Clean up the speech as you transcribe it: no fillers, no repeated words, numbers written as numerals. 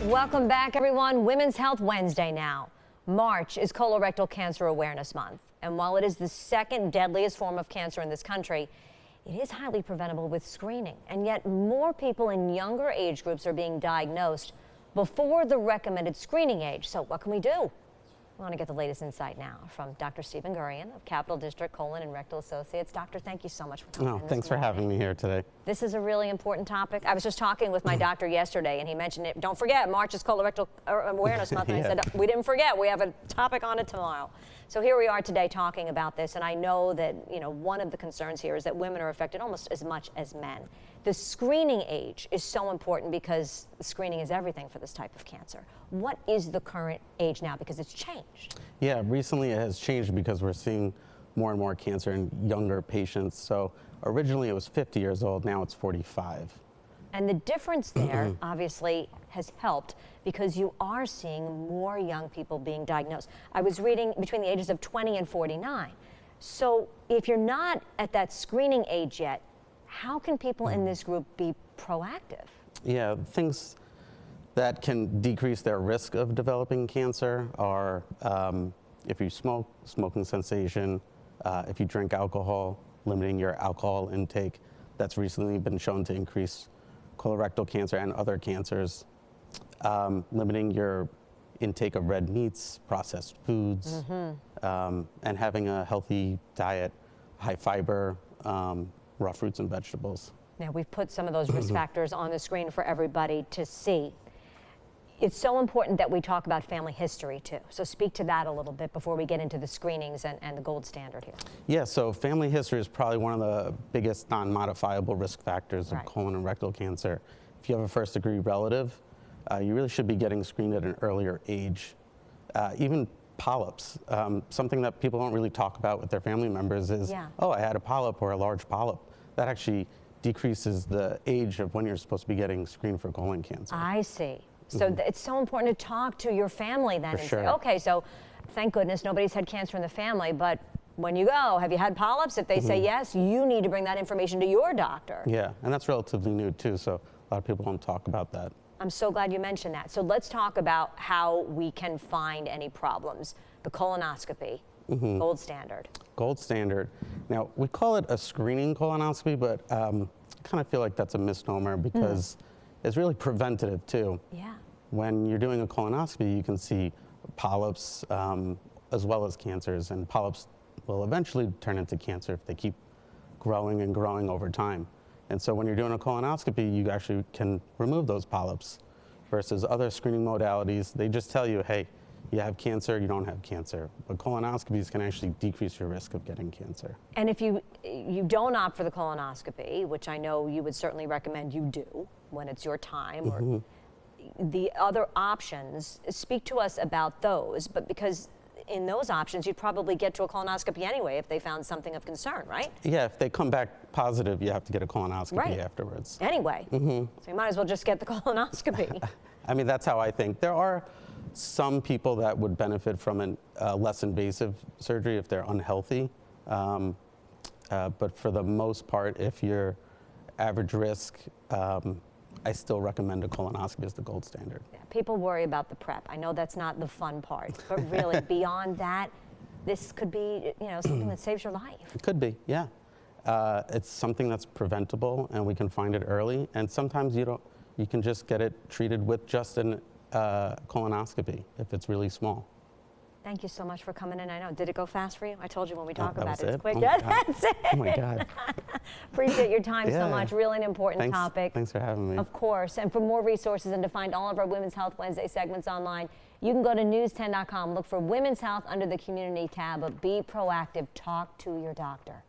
Welcome back, everyone. Women's Health Wednesday now. March is Colorectal Cancer Awareness Month. And while it is the second deadliest form of cancer in this country, it is highly preventable with screening. And yet more people in younger age groups are being diagnosed before the recommended screening age. So what can we do? We want to get the latest insight now from Dr. Stephen Gurian of Capital District Colon and Rectal Associates. Doctor, thank you so much for coming in. Thanks for having me here today. This is a really important topic. I was just talking with my doctor yesterday, and he mentioned it. Don't forget, March is Colorectal Awareness Month. And I said, we didn't forget. We have a topic on it tomorrow. So here we are today talking about this, and I know that one of the concerns here is that women are affected almost as much as men. The screening age is so important because screening is everything for this type of cancer. What is the current age now? Because it's changed. Yeah, recently it has changed because we're seeing more and more cancer in younger patients. So originally it was 50 years old, now it's 45. And the difference there obviously has helped because you are seeing more young people being diagnosed. I was reading between the ages of 20 and 49. So if you're not at that screening age yet, how can people in this group be proactive? Yeah, things that can decrease their risk of developing cancer are if you smoke, smoking cessation, if you drink alcohol, limiting your alcohol intake. That's recently been shown to increase colorectal cancer and other cancers. Limiting your intake of red meats, processed foods, and having a healthy diet, high fiber, raw fruits and vegetables. Now, we've put some of those risk factors on the screen for everybody to see. It's so important that we talk about family history, too. So speak to that a little bit before we get into the screenings and the gold standard here. Yeah, so family history is probably one of the biggest non-modifiable risk factors of colon and rectal cancer. If you have a first-degree relative, you really should be getting screened at an earlier age. Even polyps, something that people don't really talk about with their family members is, oh, I had a polyp or a large polyp. That actually decreases the age of when you're supposed to be getting screened for colon cancer. I see. So it's so important to talk to your family then and say, okay, so thank goodness nobody's had cancer in the family, but when you go, have you had polyps? If they say yes, you need to bring that information to your doctor. Yeah, and that's relatively new too, so a lot of people don't talk about that. I'm so glad you mentioned that. So let's talk about how we can find any problems. The colonoscopy, gold standard. Gold standard. Now, we call it a screening colonoscopy, but I kind of feel like that's a misnomer because it's really preventative too. Yeah. When you're doing a colonoscopy, you can see polyps as well as cancers, and polyps will eventually turn into cancer if they keep growing and growing over time. And so when you're doing a colonoscopy, you actually can remove those polyps versus other screening modalities. They just tell you, hey, you have cancer, you don't have cancer. But colonoscopies can actually decrease your risk of getting cancer. And if you don't opt for the colonoscopy, which I know you would certainly recommend you do when it's your time, or the other options, speak to us about those. But because in those options, you'd probably get to a colonoscopy anyway if they found something of concern, right? Yeah, if they come back positive, you have to get a colonoscopy afterwards. Anyway, so you might as well just get the colonoscopy. I mean, that's how I think. There are some people that would benefit from a less invasive surgery if they're unhealthy. But for the most part, if you're average risk, I still recommend a colonoscopy as the gold standard. Yeah, people worry about the prep. I know that's not the fun part, but really beyond that, this could be something that saves your life. It could be, yeah. It's something that's preventable, and we can find it early. And sometimes you can just get it treated with just a colonoscopy if it's really small. Thank you so much for coming in. I know, did it go fast for you? I told you when we talk about it, it's quick. Oh that's it. Oh my God. Appreciate your time so much. Really an important topic. Thanks for having me. Of course. And for more resources and to find all of our Women's Health Wednesday segments online, you can go to news10.com. Look for Women's Health under the Community tab, but be proactive. Talk to your doctor.